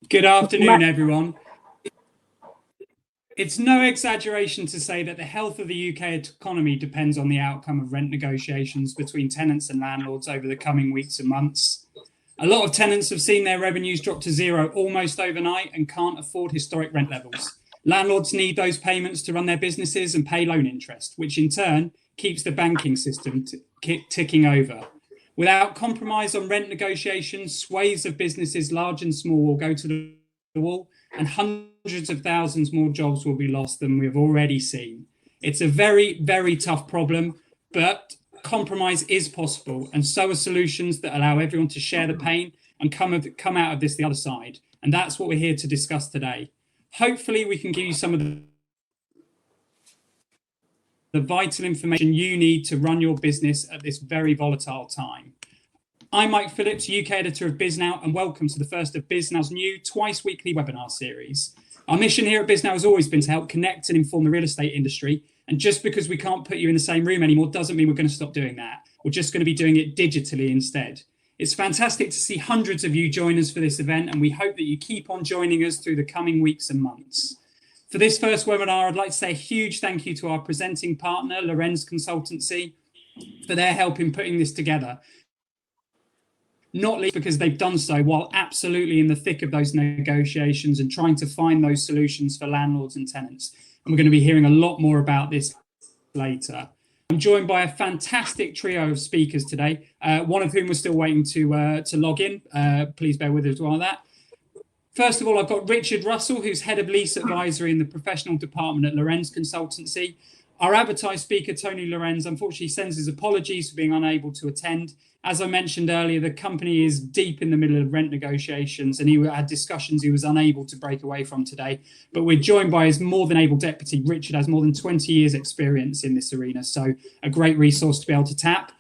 Good afternoon, everyone. It's no exaggeration to say that the health of the UK economy depends on the outcome of rent negotiations between tenants and landlords over the coming weeks and months. A lot of tenants have seen their revenues drop to zero almost overnight and can't afford historic rent levels. Landlords need those payments to run their businesses and pay loan interest, which in turn keeps the banking system ticking over. Without compromise on rent negotiations, swathes of businesses, large and small, will go to the wall, and hundreds of thousands more jobs will be lost than we've already seen. It's a very, very tough problem, but compromise is possible, and so are solutions that allow everyone to share the pain and come out of this the other side. And that's what we're here to discuss today. Hopefully, we can give you some of the vital information you need to run your business at this very volatile time. I'm Mike Phillips, UK editor of Bisnow, and welcome to the first of Bisnow's new twice-weekly webinar series. Our mission here at Bisnow has always been to help connect and inform the real estate industry, and just because we can't put you in the same room anymore doesn't mean we're going to stop doing that. We're just going to be doing it digitally instead. It's fantastic to see hundreds of you join us for this event, and we hope that you keep on joining us through the coming weeks and months. For this first webinar, I'd like to say a huge thank you to our presenting partner, Lorenz Consultancy, for their help in putting this together. Not least because they've done so while absolutely in the thick of those negotiations and trying to find those solutions for landlords and tenants. And we're going to be hearing a lot more about this later. I'm joined by a fantastic trio of speakers today, one of whom we're still waiting to log in. Please bear with us while that. First of all, I've got Richard Russell, who's Head of Lease Advisory in the Professional Department at Lorenz Consultancy. Our advertised speaker, Tony Lorenz, unfortunately sends his apologies for being unable to attend. As I mentioned earlier, the company is deep in the middle of rent negotiations, and he had discussions he was unable to break away from today. But we're joined by his more than able deputy. Richard has more than 20 years experience in this arena, so a great resource to be able to tap.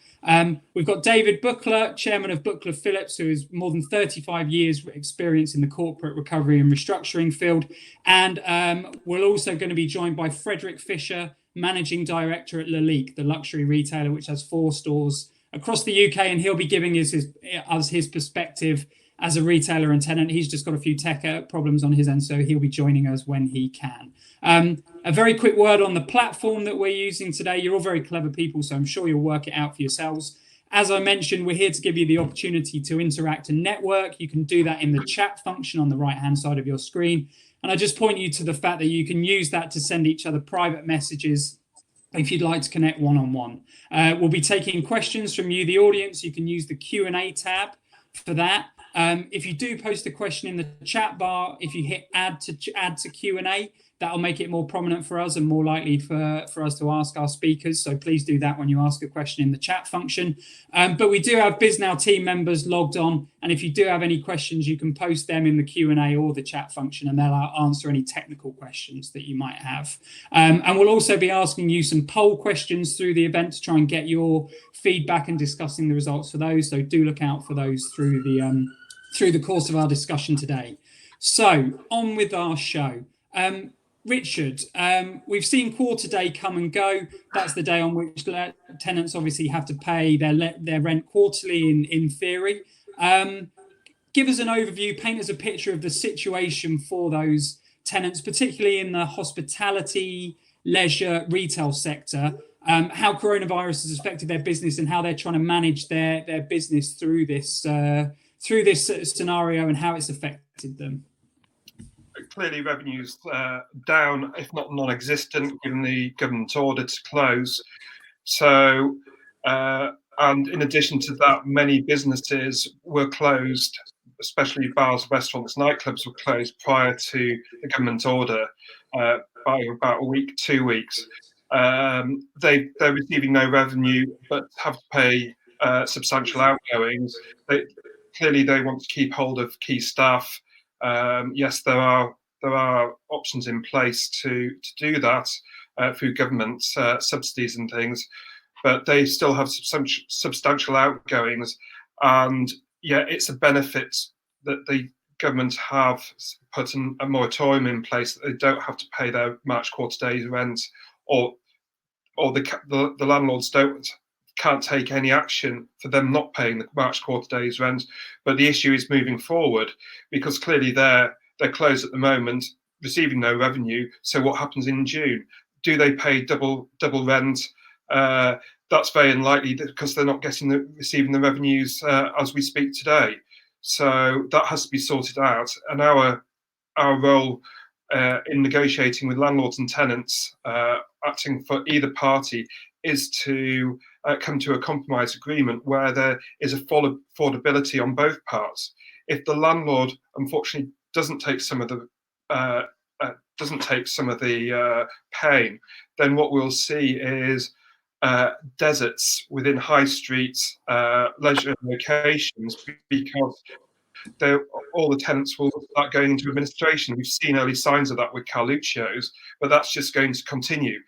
We've got David Buchler, chairman of Buchler Phillips, who has more than 35 years experience in the corporate recovery and restructuring field. And we're also going to be joined by Frederick Fisher, managing director at Lalique, the luxury retailer, which has 4 stores across the UK, and he'll be giving us his perspective as a retailer and tenant. He's just got a few tech problems on his end, so he'll be joining us when he can. A very quick word on the platform that we're using today. You're all very clever people, so I'm sure you'll work it out for yourselves. As I mentioned, we're here to give you the opportunity to interact and network. You can do that in the chat function on the right-hand side of your screen. And I just point you to the fact that you can use that to send each other private messages if you'd like to connect one-on-one. We'll be taking questions from you, the audience. You can use the Q&A tab for that. If you do post a question in the chat bar, if you hit add to Q&A, that'll make it more prominent for us and more likely for us to ask our speakers. So please do that when you ask a question in the chat function. But we do have Bisnow team members logged on. And if you do have any questions, you can post them in the Q&A or the chat function, and they'll answer any technical questions that you might have. And we'll also be asking you some poll questions through the event to try and get your feedback and discussing the results for those. So do look out for those through the course of our discussion today. So on with our show. Richard, we've seen quarter day come and go. That's the day on which tenants obviously have to pay their rent quarterly in theory. Give us an overview, paint us a picture of the situation for those tenants, particularly in the hospitality, leisure, retail sector, how coronavirus has affected their business and how they're trying to manage their business through this scenario and how it's affected them. Clearly, revenues down, if not non-existent, given the government order to close. So, and in addition to that, many businesses were closed, especially bars, restaurants, nightclubs were closed prior to the government order by about a week, 2 weeks. They're receiving no revenue, but have to pay substantial outgoings. Clearly, they want to keep hold of key staff. Yes, there are options in place to do that through government subsidies and things, but they still have substantial outgoings. And yeah, it's a benefit that the government have put a moratorium in place that they don't have to pay their March quarter day rent, or the landlords don't can't take any action for them not paying the March quarter day's rent. But the issue is moving forward, because clearly they're closed at the moment, receiving no revenue. So what happens in June? Do they pay double rent? That's very unlikely, because they're not receiving the revenues as we speak today. So that has to be sorted out. And our role in negotiating with landlords and tenants, acting for either party, is to come to a compromise agreement where there is a full affordability on both parts. If the landlord, unfortunately, doesn't take some of the pain, then what we'll see is deserts within high streets, leisure locations, because all the tenants will start going into administration. We've seen early signs of that with Carluccio's, but that's just going to continue.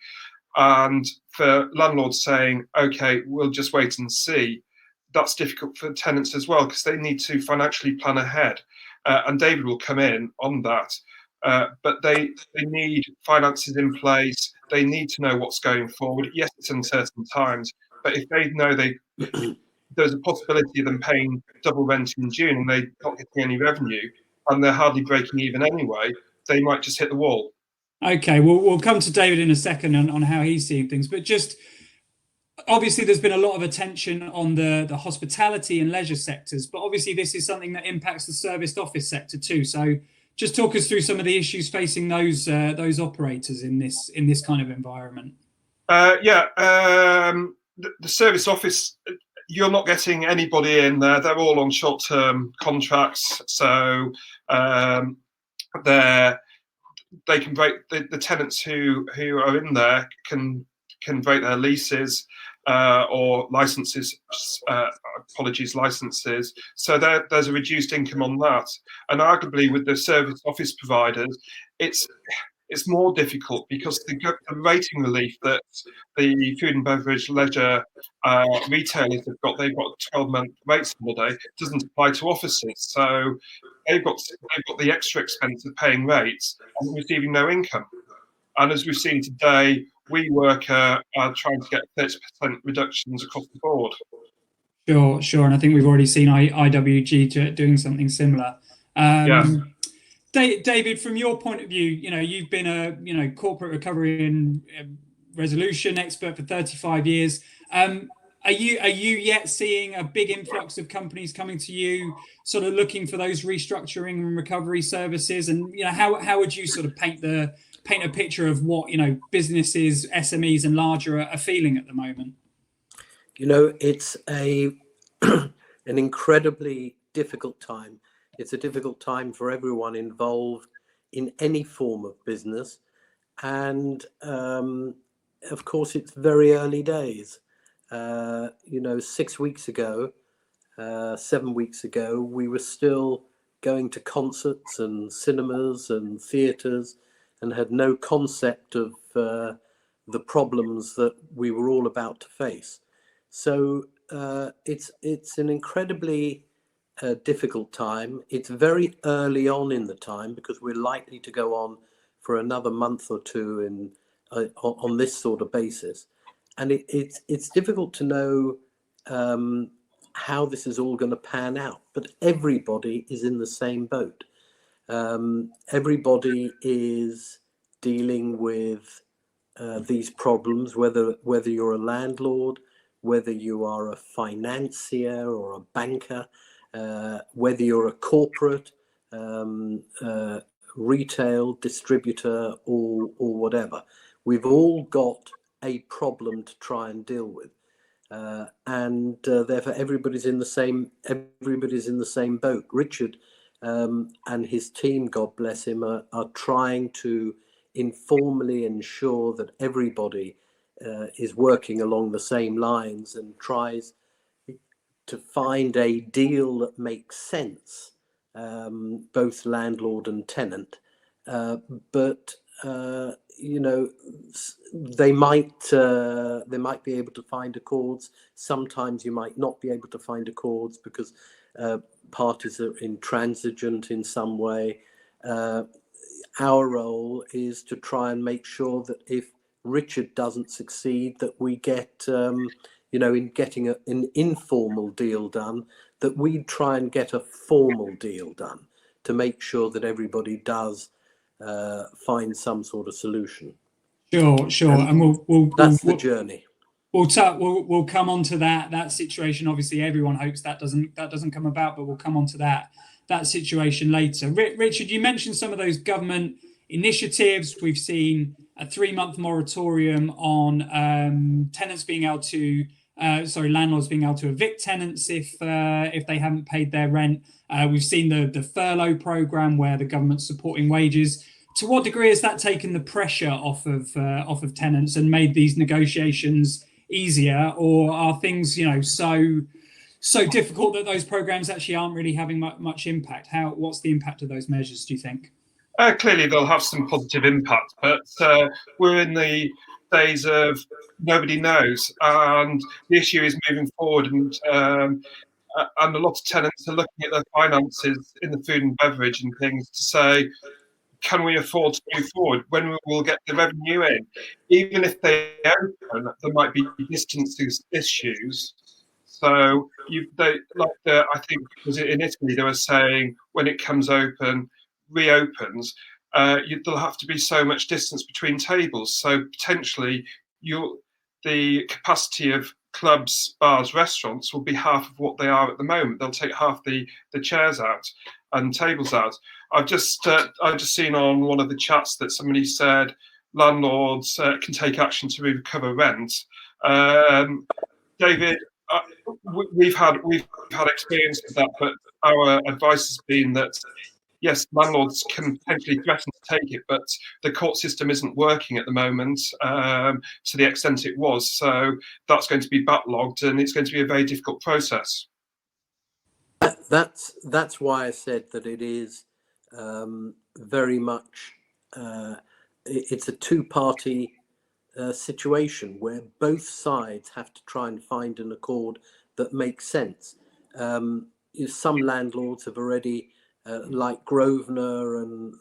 And for landlords saying, okay, we'll just wait and see, that's difficult for tenants as well, because they need to financially plan ahead. And David will come in on that. But they need finances in place. They need to know what's going forward. Yes, it's uncertain times, but if they know there's a possibility of them paying double rent in June and they're not getting any revenue, and they're hardly breaking even anyway, they might just hit the wall. Okay, we'll come to David in a second on how he's seeing things, but just obviously there's been a lot of attention on the hospitality and leisure sectors, but obviously this is something that impacts the serviced office sector too. So just talk us through some of the issues facing those operators in this kind of environment. The service office, you're not getting anybody in there. They're all on short-term contracts, so they can break the tenants who are in there can break their leases or licenses. Licenses. So there's a reduced income on that, and arguably with the service office providers, it's more difficult, because the rating relief that the food and beverage leisure retailers have got, they've got 12-month rates holiday, doesn't apply to offices. So they've got the extra expense of paying rates and receiving no income. And as we've seen today, WeWork are trying to get 30% reductions across the board. Sure, and I think we've already seen IWG doing something similar. David, from your point of view, you've been a corporate recovery and resolution expert for 35 years. Are you yet seeing a big influx of companies coming to you, sort of looking for those restructuring and recovery services? And how would you sort of paint a picture of what businesses, SMEs, and larger are feeling at the moment? It's an incredibly difficult time. It's a difficult time for everyone involved in any form of business. And of course, it's very early days. 6 weeks ago, 7 weeks ago, we were still going to concerts and cinemas and theatres and had no concept of the problems that we were all about to face. So it's an incredibly difficult time. It's very early on in the time, because we're likely to go on for another month or two on this sort of basis, and it's difficult to know how this is all going to pan out. But everybody is in the same boat. Everybody is dealing with these problems, whether you're a landlord, whether you are a financier or a banker, whether you're a corporate, retail distributor, or whatever. We've all got a problem to try and deal with, and therefore everybody's in the same boat. Richard and his team, God bless him, are trying to informally ensure that everybody is working along the same lines and tries to find a deal that makes sense, both landlord and tenant. But they might be able to find accords. Sometimes you might not be able to find accords because parties are intransigent in some way. Our role is to try and make sure that if Richard doesn't succeed, that we get in getting an informal deal done, that we try and get a formal deal done to make sure that everybody does find some sort of solution. Sure, and that's the journey. We'll come on to that situation. Obviously, everyone hopes that doesn't come about, but we'll come on to that situation later. Richard, you mentioned some of those government initiatives. We've seen a 3-month moratorium on tenants being able to, landlords being able to evict tenants if they haven't paid their rent. We've seen the furlough program where the government's supporting wages. To what degree has that taken the pressure off of tenants and made these negotiations easier, or are things so difficult that those programs actually aren't really having much impact? What's the impact of those measures, do you think? Clearly, they'll have some positive impact, but we're in the days of nobody knows, and the issue is moving forward, and a lot of tenants are looking at their finances in the food and beverage and things to say, can we afford to move forward? When will get the revenue in? Even if they open, there might be distance issues. So I think was it in Italy they were saying when it comes open, reopens, there'll have to be so much distance between tables. So potentially the capacity of clubs, bars, restaurants will be half of what they are at the moment. They'll take half the chairs out and tables out. I've just seen on one of the chats that somebody said landlords can take action to recover rent. David, we've had experience with that, but our advice has been that yes, landlords can potentially threaten to take it, but the court system isn't working at the moment to the extent it was. So that's going to be backlogged, and it's going to be a very difficult process. That's why I said that it is very much it's a two-party situation where both sides have to try and find an accord that makes sense. Some landlords have already, like Grosvenor and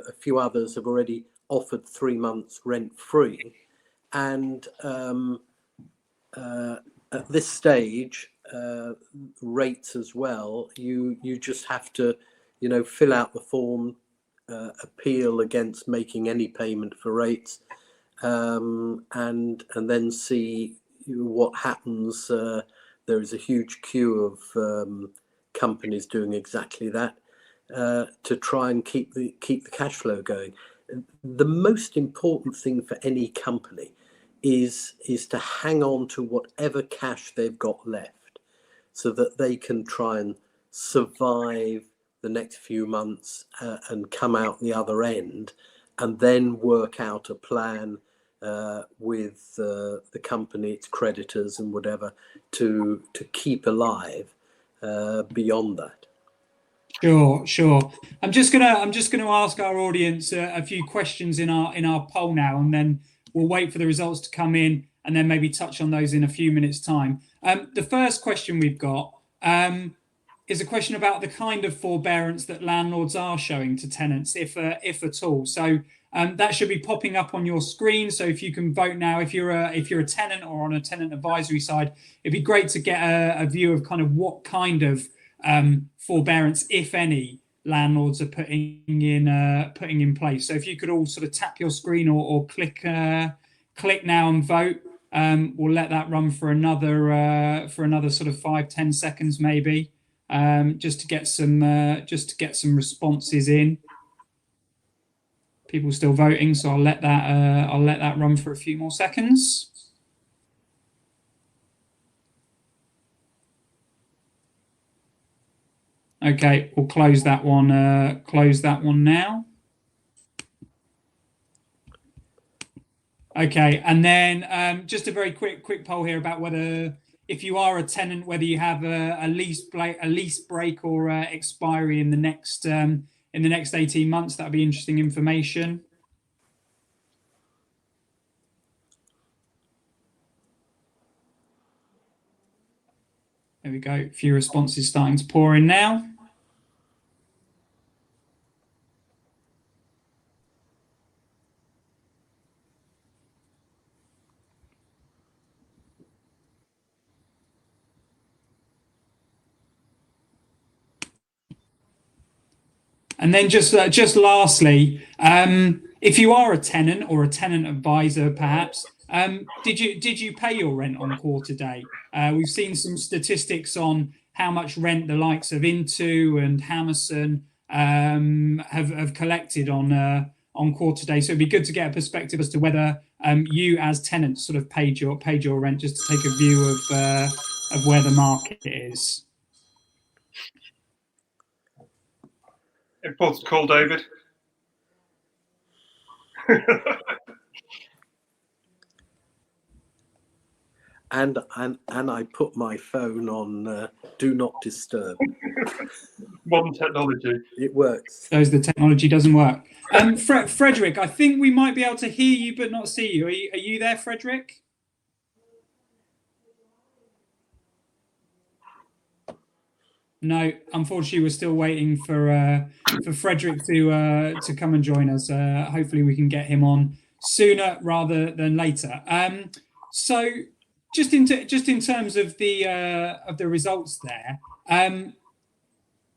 a few others, have already offered 3 months rent-free, and at this stage, rates as well. You just have to, fill out the form, appeal against making any payment for rates, and then see what happens. There is a huge queue of companies doing exactly that to try and keep the cash flow going. The most important thing for any company is to hang on to whatever cash they've got left, so that they can try and survive the next few months and come out the other end, and then work out a plan with the company, its creditors, and whatever to keep alive beyond that. Sure. I'm just gonna ask our audience a few questions in our poll now, and then we'll wait for the results to come in, and then maybe touch on those in a few minutes' time. The first question we've got is a question about the kind of forbearance that landlords are showing to tenants, if at all. So that should be popping up on your screen. So if you can vote now, if you're a tenant or on a tenant advisory side, it'd be great to get a view of kind of what kind of forbearance, if any, landlords are putting in place. So if you could all sort of tap your screen or click now and vote. We'll let that run for another sort of 5-10 seconds maybe, just to get some responses in. People still voting, so I'll let that run for a few more seconds. Okay, we'll close that one now. Okay, and then just a very quick poll here about whether, if you are a tenant, whether you have a lease break or expiry in the next 18 months. That'd be interesting information. There we go. A few responses starting to pour in now. And then just lastly, if you are a tenant or a tenant advisor, perhaps, did you pay your rent on quarter day? We've seen some statistics on how much rent the likes of Into and Hammerson have collected on quarter day. So it'd be good to get a perspective as to whether you, as tenants, sort of paid your rent, just to take a view of where the market is. Important call, David. And I put my phone on do not disturb. Modern technology. It works. The technology doesn't work. Frederick, I think we might be able to hear you but not see you. Are you there, Frederick? No, unfortunately, we're still waiting for Frederick to come and join us. Hopefully, we can get him on sooner rather than later. So, just in terms of the results there,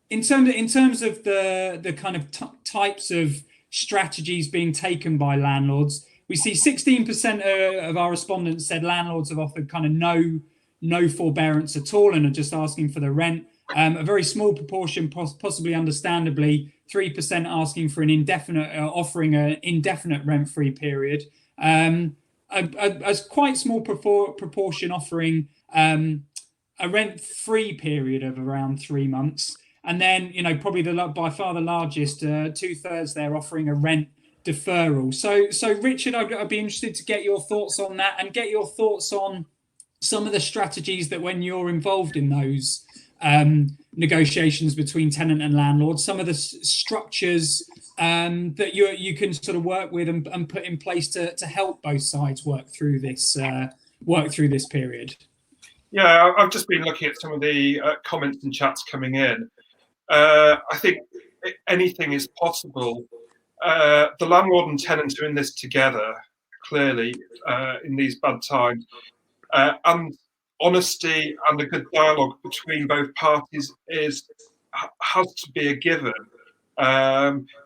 in terms of the kind of types of strategies being taken by landlords, we see 16% of our respondents said landlords have offered kind of no forbearance at all and are just asking for the rent. A very small proportion, possibly understandably, 3% asking for an indefinite, offering an indefinite rent-free period. A quite small proportion offering a rent-free period of around 3 months, and then probably by far the largest, 2/3 they're offering a rent deferral. So Richard, I'd be interested to get your thoughts on that and get your thoughts on some of the strategies that when you're involved in those negotiations between tenant and landlord, some of the structures that you can sort of work with and put in place to help both sides work through this period. Yeah, I've just been looking at some of the comments and chats coming in. I think anything is possible. The landlord and tenants are in this together, clearly, in these bad times. And honesty and a good dialogue between both parties has to be a given.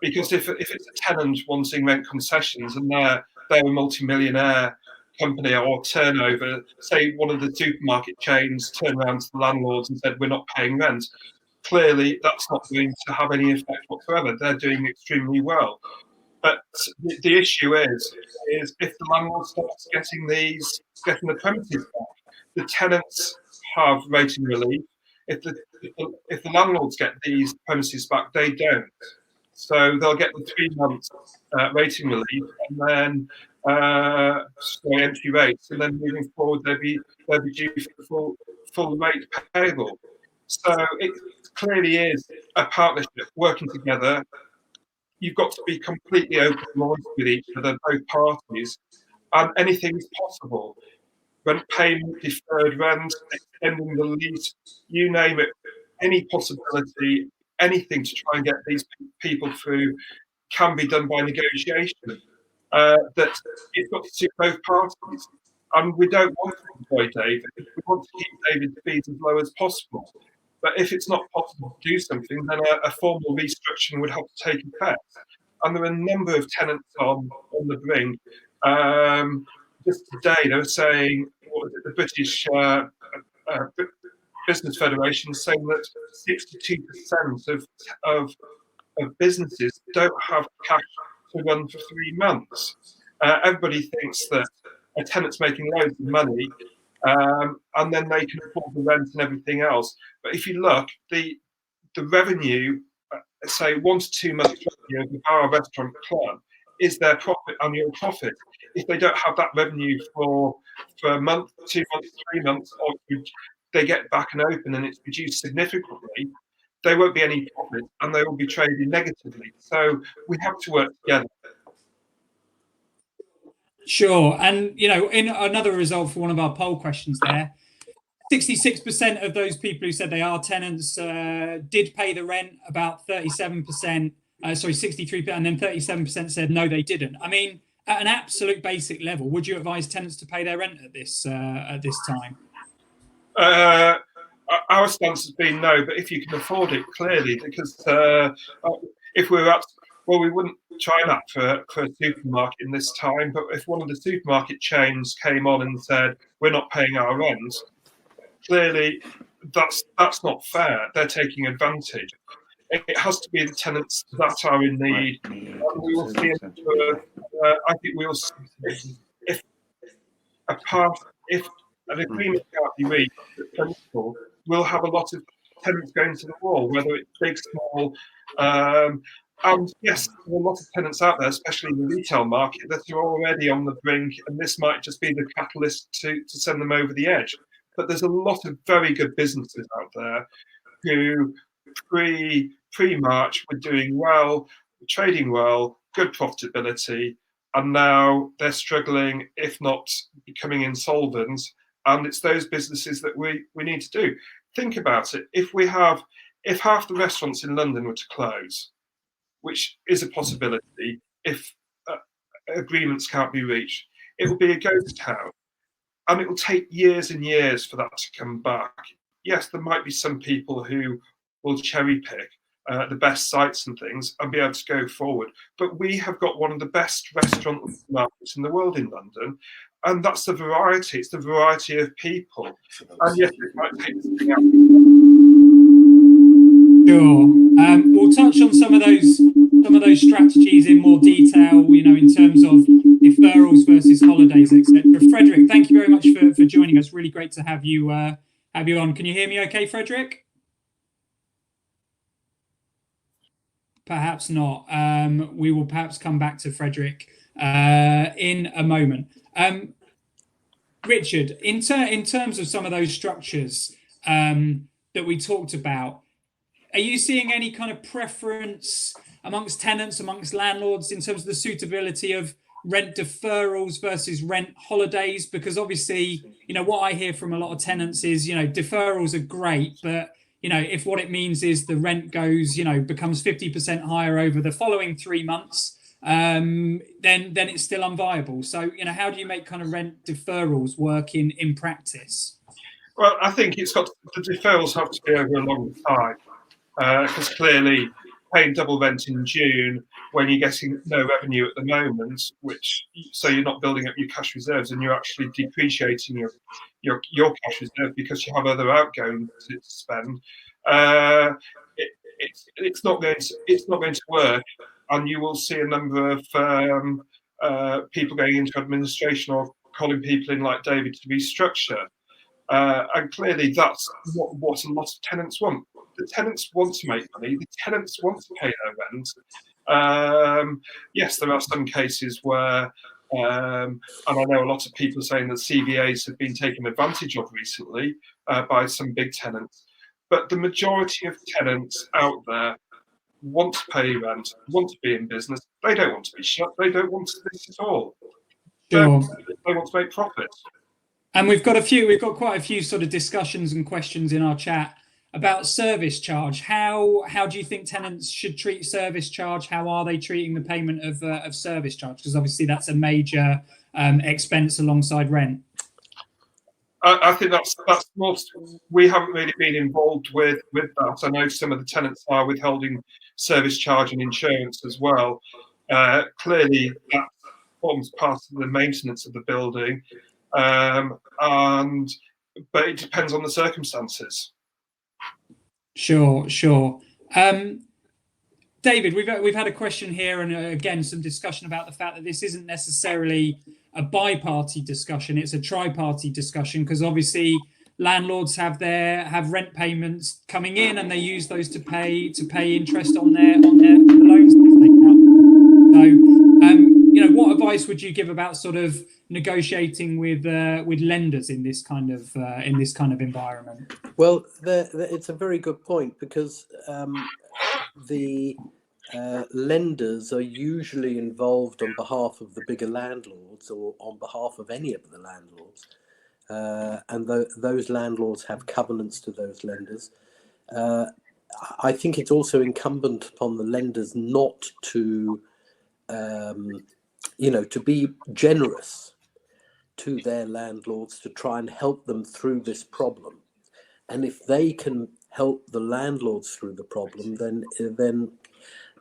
Because if it's a tenant wanting rent concessions and they're a multi-millionaire company or turnover, say one of the supermarket chains turned around to the landlords and said, we're not paying rent, clearly that's not going to have any effect whatsoever. They're doing extremely well. But the issue is if the landlord starts getting the premises back, the tenants have rating relief. If the landlords get these premises back, they don't. So they'll get the 3 months rating relief and then entry rates, and then moving forward they'll be due for full rate payable. So it clearly is a partnership working together. You've got to be completely open and honest with each other, both parties, and anything is possible. Rent payment, deferred rent, extending the lease, you name it, any possibility, anything to try and get these people through can be done by negotiation. That it's got to suit both parties. And we don't want to employ David. We want to keep David's fees as low as possible. But if it's not possible to do something, then a formal restructuring would have to take effect. And there are a number of tenants on the brink. Just today, they were saying, the British Business Federation saying that 62% of businesses don't have cash to run for 3 months. Everybody thinks that a tenant's making loads of money, and then they can afford the rent and everything else. But if you look, the revenue, say 1 to 2 months revenue of the bar, restaurant, club, is their annual profit. If they don't have that revenue for a month, 2 months, 3 months, or they get back and open and it's reduced significantly, there won't be any profit and they will be trading negatively. So we have to work together. Sure. And, in another result for one of our poll questions there, 66% of those people who said they are tenants did pay the rent, about 37%, 63%, and then 37% said no, they didn't. I mean, at an absolute basic level, would you advise tenants to pay their rent at this time? Our stance has been no, but if you can afford it, clearly, because if we were at, well, we wouldn't try that for a supermarket in this time, but if one of the supermarket chains came on and said, we're not paying our rent, clearly that's not fair. They're taking advantage. It has to be the tenants that are in need. And we will see, I think we'll, if if an agreement can't be reached at principle, we'll have a lot of tenants going to the wall, whether it's big, small. And yes, there are a lot of tenants out there, especially in the retail market, that are already on the brink, and this might just be the catalyst to send them over the edge. But there's a lot of very good businesses out there who pre-March were doing well, trading well, good profitability, and now they're struggling, if not becoming insolvent. And it's those businesses that we need to do. Think about it. If half the restaurants in London were to close, which is a possibility if agreements can't be reached, it will be a ghost town. And it will take years and years for that to come back. Yes, there might be some people who will cherry pick the best sites and things and be able to go forward. But we have got one of the best restaurant markets in the world in London. And that's the variety. It's the variety of people. And yes, it might take something out. Sure. We'll touch on some of those strategies in more detail, in terms of deferrals versus holidays, etc. Frederick, thank you very much for joining us. Really great to have you on. Can you hear me okay, Frederick? Perhaps not. We will perhaps come back to Frederick in a moment. Richard, in terms of some of those structures that we talked about, are you seeing any kind of preference amongst tenants, amongst landlords, in terms of the suitability of rent deferrals versus rent holidays? Because obviously, what I hear from a lot of tenants is, deferrals are great, but if what it means is the rent goes, becomes 50% higher over the following 3 months, then it's still unviable. So, how do you make kind of rent deferrals work in practice? Well, I think the deferrals have to be over a long time, because clearly paying double rent in June when you're getting no revenue at the moment, so you're not building up your cash reserves and you're actually depreciating your cash reserve because you have other outgoings to spend. It's not going to work, and you will see a number of people going into administration or calling people in like David to restructure. And clearly that's what a lot of tenants want. The tenants want to make money. The tenants want to pay their rent. Yes, there are some cases where, and I know a lot of people saying that CVAs have been taken advantage of recently by some big tenants. But the majority of tenants out there want to pay rent, want to be in business. They don't want to be shut. They don't want this at all. Sure. They want to make profit. And we've got quite a few sort of discussions and questions in our chat about service charge. How do you think tenants should treat service charge? How are they treating the payment of service charge? Because obviously that's a major expense alongside rent. I think that's most. We haven't really been involved with that. I know some of the tenants are withholding service charge and insurance as well. Clearly, that forms part of the maintenance of the building, but it depends on the circumstances. Sure. David, we've had a question here, and again some discussion about the fact that this isn't necessarily a bi-party discussion; it's a tri-party discussion, because obviously landlords have rent payments coming in, and they use those to pay interest on their loans that they take out. So, what advice would you give about sort of negotiating with lenders in this kind of environment? Well, it's a very good point, because the lenders are usually involved on behalf of the bigger landlords or on behalf of any of the landlords, and those landlords have covenants to those lenders. I think it's also incumbent upon the lenders not to to be generous to their landlords, to try and help them through this problem. And if they can help the landlords through the problem, then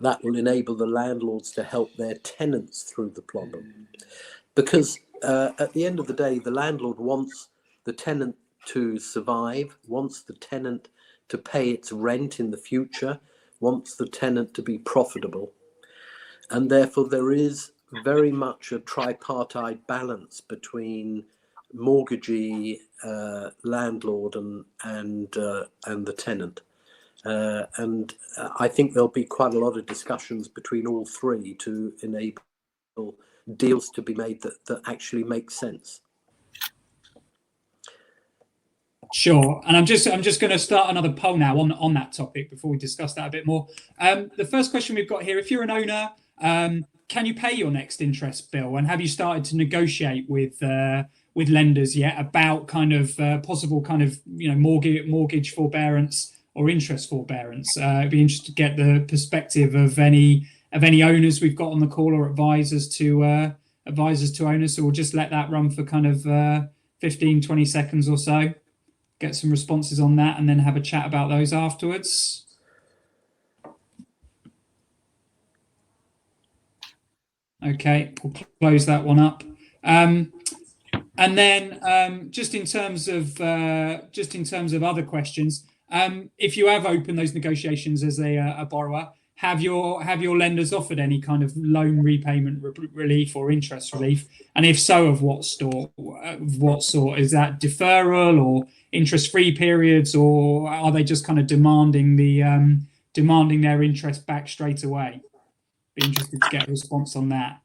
that will enable the landlords to help their tenants through the problem. Because at the end of the day, the landlord wants the tenant to survive, wants the tenant to pay its rent in the future, wants the tenant to be profitable. And therefore there is very much a tripartite balance between mortgagee, landlord and the tenant. And I think there'll be quite a lot of discussions between all three to enable deals to be made that actually make sense. Sure, and I'm just going to start another poll now on that topic before we discuss that a bit more. The first question we've got here: if you're an owner, can you pay your next interest bill, and have you started to negotiate with lenders yet about kind of possible kind of mortgage forbearance or interest forbearance? It'd be interesting to get the perspective of any owners we've got on the call, or advisors to owners. So we'll just let that run for kind of 15-20 seconds or so. Get some responses on that, and then have a chat about those afterwards. Okay, we'll close that one up. And then just in terms of other questions, if you have opened those negotiations as a borrower, have your lenders offered any kind of loan repayment relief or interest relief? And if so, of what sort? Is that deferral or interest-free periods, or are they just kind of demanding their interest back straight away? Be interested to get a response on that.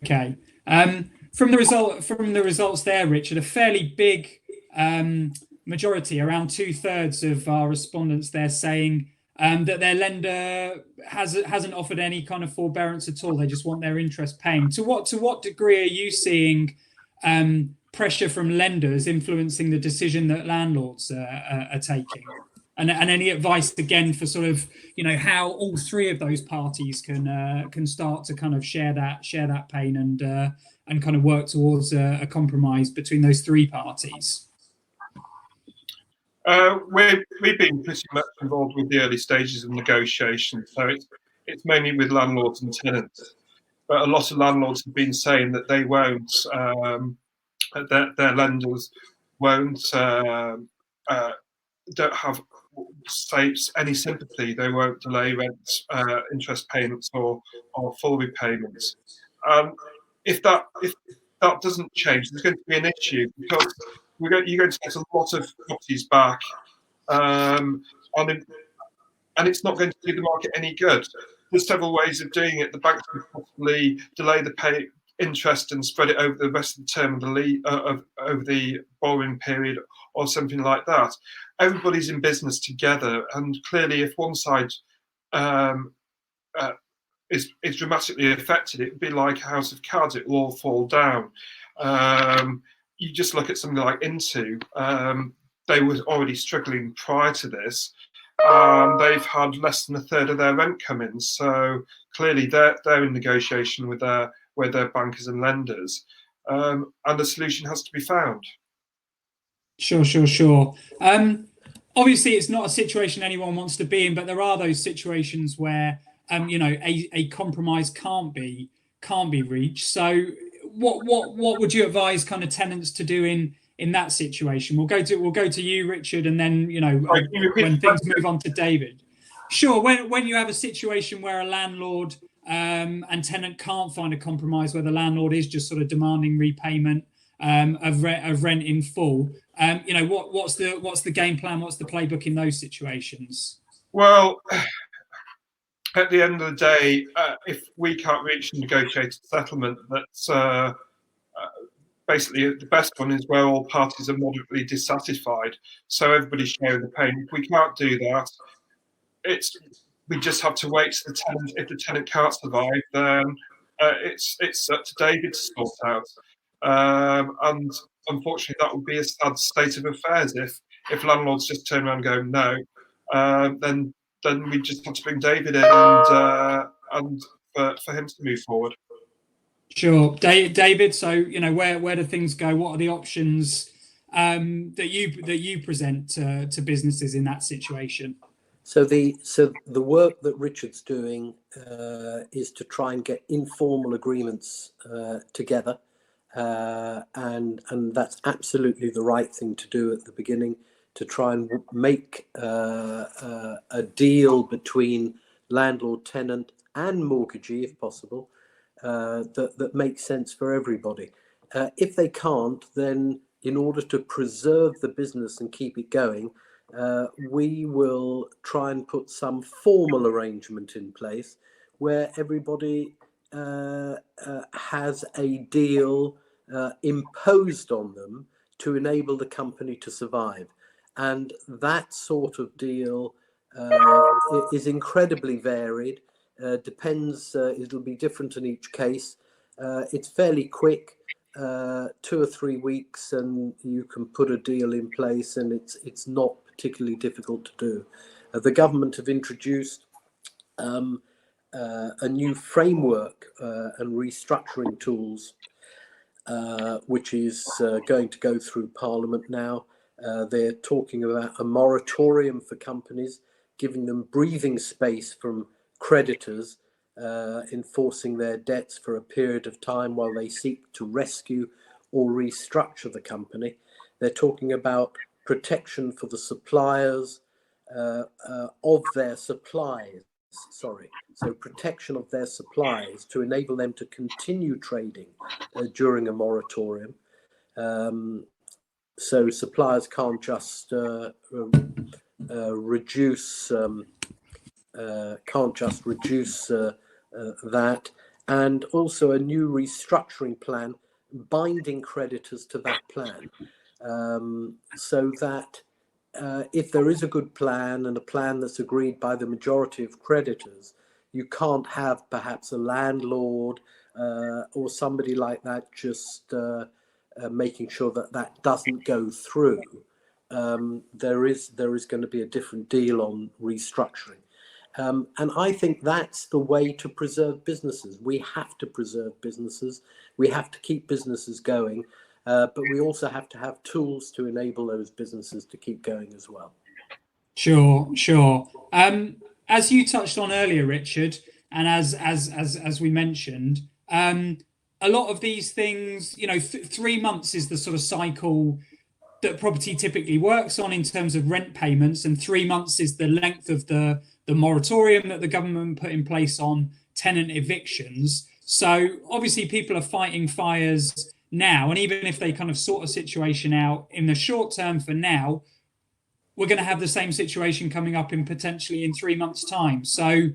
Okay. From the results there, Richard, a fairly big majority, around 2/3 of our respondents there, saying that their lender hasn't offered any kind of forbearance at all. They just want their interest paying. To what degree are you seeing pressure from lenders influencing the decision that landlords are taking? And any advice again for sort of how all three of those parties can start to kind of share that pain and kind of work towards a compromise between those three parties? We've been pretty much involved with the early stages of negotiation, so it's mainly with landlords and tenants. But a lot of landlords have been saying that they won't, their lenders won't, don't have any sympathy. They won't delay rent, interest payments, or full repayments. If that doesn't change, there's going to be an issue, because you're going to get a lot of properties back, and it's not going to do the market any good. There's several ways of doing it. The banks could possibly delay the interest and spread it over the rest of the term of over the borrowing period, or something like that. Everybody's in business together, and clearly, if one side is dramatically affected, it would be like a house of cards; it will all fall down. You just look at something like Into. They were already struggling prior to this. They've had less than a third of their rent come in, so clearly they're in negotiation with their bankers and lenders, and the solution has to be found. Sure. Obviously, it's not a situation anyone wants to be in, but there are those situations where a compromise can't be reached. So, what would you advise kind of tenants to do in that situation? We'll go to you, Richard, and then when things move on to David. Sure. When you have a situation where a landlord and tenant can't find a compromise, where the landlord is just sort of demanding repayment of rent in full, what's the game plan? What's the playbook in those situations? Well, at the end of the day, if we can't reach a negotiated settlement, that's basically the best one is where all parties are moderately dissatisfied, so everybody's sharing the pain. If we can't do that, we just have to wait to the tenant. If the tenant can't survive, then it's up to David to sort out. And unfortunately, that would be a sad state of affairs if landlords just turn around and go no. Then we just have to bring David in and for him to move forward. Sure, David. So where do things go? What are the options that you present to businesses in that situation? So the work that Richard's doing is to try and get informal agreements together, and that's absolutely the right thing to do at the beginning, to try and make a deal between landlord, tenant, and mortgagee, if possible, that makes sense for everybody. If they can't, then in order to preserve the business and keep it going, we will try and put some formal arrangement in place where everybody has a deal imposed on them to enable the company to survive. And that sort of deal is incredibly varied. Depends, it'll be different in each case. It's fairly quick. 2 or 3 weeks and you can put a deal in place, and it's not particularly difficult to do. The government have introduced a new framework and restructuring tools, which is going to go through Parliament now. They're talking about a moratorium for companies, giving them breathing space from creditors, enforcing their debts for a period of time while they seek to rescue or restructure the company. They're talking about protection for the suppliers of their supplies. So protection of their supplies to enable them to continue trading during a moratorium. So suppliers can't just reduce that, and also a new restructuring plan binding creditors to that plan, so that if there is a good plan and a plan that's agreed by the majority of creditors, you can't have perhaps a landlord or somebody like that just making sure that that doesn't go through. There is going to be a different deal on restructuring. And I think that's the way to preserve businesses. We have to preserve businesses. We have to keep businesses going, but we also have to have tools to enable those businesses to keep going as well. Sure. As you touched on earlier, Richard, and as we mentioned, a lot of these things, 3 months is the sort of cycle that property typically works on in terms of rent payments, and 3 months is the length of the moratorium that the government put in place on tenant evictions. So obviously people are fighting fires now, and even if they kind of sort a situation out in the short term for now, we're going to have the same situation coming up in potentially in 3 months' time. So,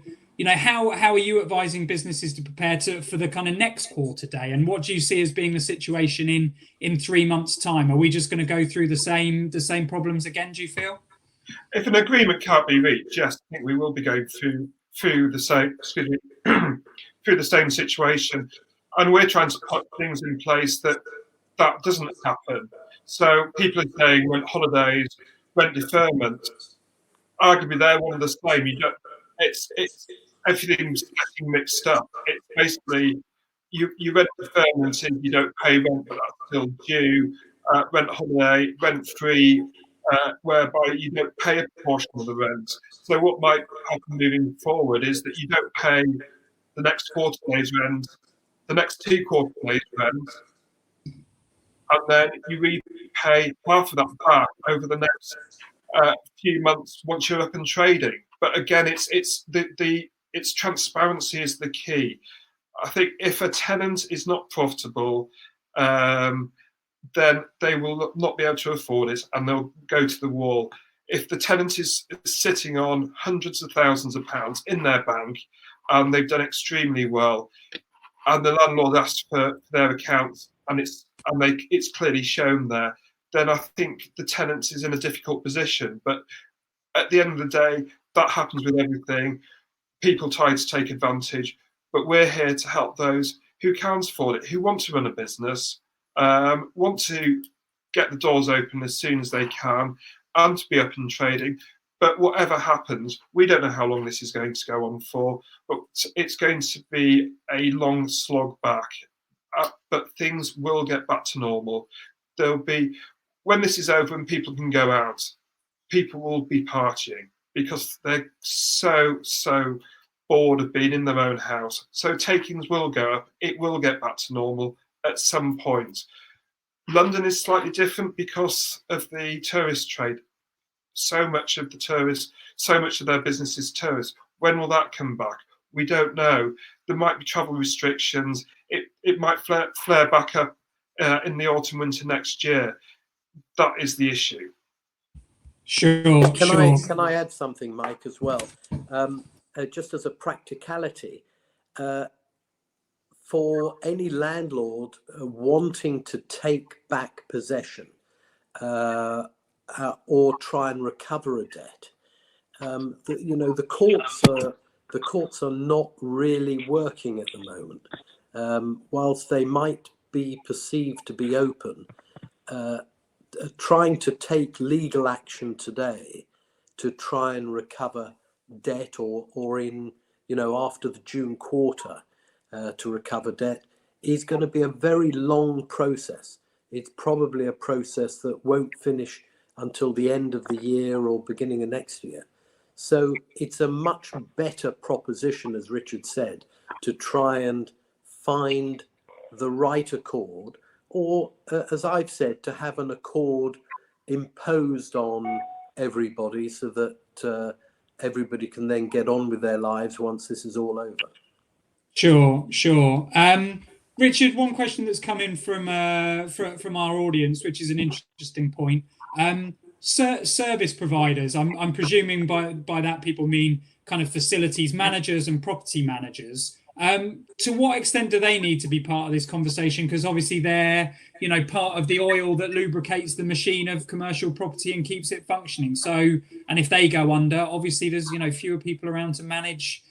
how are you advising businesses to prepare for the kind of next quarter day? And what do you see as being the situation in 3 months' time? Are we just going to go through the same problems again, do you feel? If an agreement can't be reached, yes, I think we will be going through the same through the same situation, and we're trying to put things in place that doesn't happen. So people are saying rent holidays, rent deferment. Arguably, they're one of the same. It's everything's getting mixed up. It's basically you rent deferment and you don't pay rent, but that's still due. Rent holiday, rent free, whereby you don't pay a portion of the rent. So what might happen moving forward is that you don't pay the next quarter day's rent, the next 2 quarter days' rent, and then you repay half of that back over the next few months once you're up and trading. But again, it's transparency is the key. I think if a tenant is not profitable, then they will not be able to afford it and they'll go to the wall. If the tenant is sitting on hundreds of thousands of pounds in their bank and they've done extremely well, and the landlord asks for their accounts and it's clearly shown there, then I think the tenant is in a difficult position. But at the end of the day, that happens with everything. People try to take advantage, but we're here to help those who can afford it, who want to run a business, want to get the doors open as soon as they can and to be up and trading. But whatever happens, we don't know how long this is going to go on for, but it's going to be a long slog back. But things will get back to normal. There'll be, when this is over and people can go out, people will be partying because they're so bored of being in their own house. So takings will go up. It will get back to normal at some point. London is slightly different because of the tourist trade. So much of their business is tourists. When will that come back? We don't know. There might be travel restrictions. It might flare back up in the autumn, winter next year. That is the issue. Sure. Can I add something, Mike, as well? Just as a practicality, for any landlord wanting to take back possession or try and recover a debt, the courts are not really working at the moment. Whilst they might be perceived to be open, trying to take legal action today to try and recover debt or in, after the June quarter to recover debt is going to be a very long process. It's probably a process that won't finish until the end of the year or beginning of next year. So it's a much better proposition, as Richard said, to try and find the right accord, or as I've said, to have an accord imposed on everybody so that everybody can then get on with their lives once this is all over. Sure. Richard, one question that's come in from our audience, which is an interesting point. Service providers, I'm presuming by that people mean kind of facilities managers and property managers. To what extent do they need to be part of this conversation? Because obviously they're, part of the oil that lubricates the machine of commercial property and keeps it functioning. So, and if they go under, obviously there's, fewer people around to manage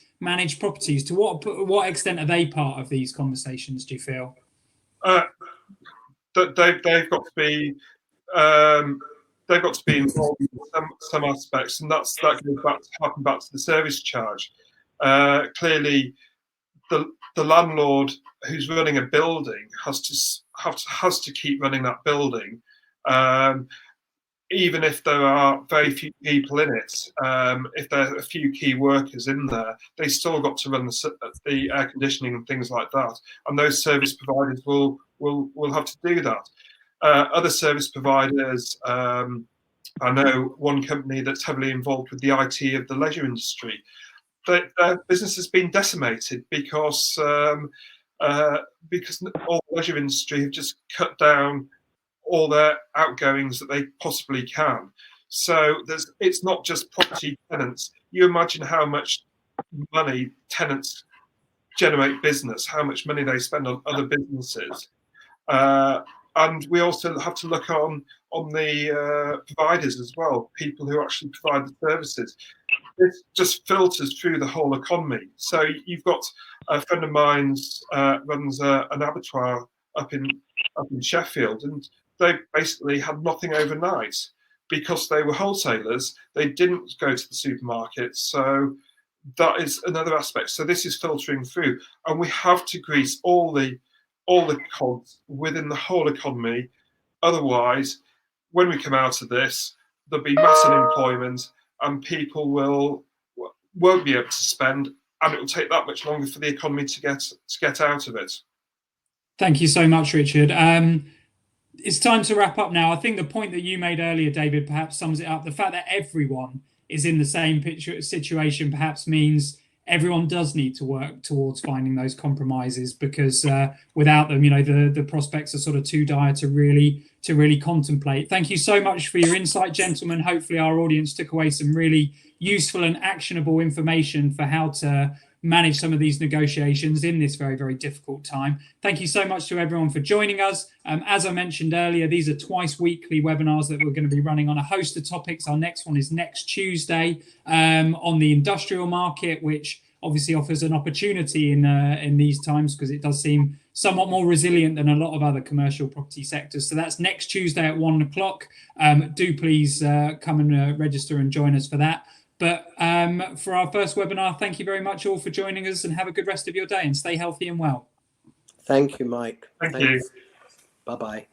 properties. To what extent are they part of these conversations, do you feel? They've got to be involved in some aspects, and that goes back to the service charge. Clearly, the landlord who's running a building has to keep running that building, even if there are very few people in it. If there are a few key workers in there, they still got to run the air conditioning and things like that. And those service providers will have to do that. Other service providers, I know one company that's heavily involved with the IT of the leisure industry. Their business has been decimated because all the leisure industry have just cut down all their outgoings that they possibly can. So it's not just property tenants. You imagine how much money tenants generate business, how much money they spend on other businesses. And we also have to look on the providers as well, people who actually provide the services. It just filters through the whole economy. So you've got a friend of mine runs an abattoir up in Sheffield, and they basically had nothing overnight because they were wholesalers. They didn't go to the supermarkets. So that is another aspect. So this is filtering through, and we have to grease all the cogs within the whole economy. Otherwise, when we come out of this, there'll be mass unemployment, and people won't be able to spend, and it will take that much longer for the economy to get out of it. Thank you so much, Richard. It's time to wrap up now. I think the point that you made earlier, David, perhaps sums it up. The fact that everyone is in the same situation perhaps means everyone does need to work towards finding those compromises, because without them, the prospects are sort of too dire to really contemplate. Thank you so much for your insight, gentlemen. Hopefully our audience took away some really useful and actionable information for how to manage some of these negotiations in this very, very difficult time. Thank you so much to everyone for joining us. As I mentioned earlier, these are twice weekly webinars that we're going to be running on a host of topics. Our next one is next Tuesday on the industrial market, which obviously offers an opportunity in these times, because it does seem somewhat more resilient than a lot of other commercial property sectors. So that's next Tuesday at 1 o'clock. Do please come and register and join us for that. But for our first webinar, thank you very much all for joining us, and have a good rest of your day and stay healthy and well. Thank you, Mike. Thank you. Bye-bye.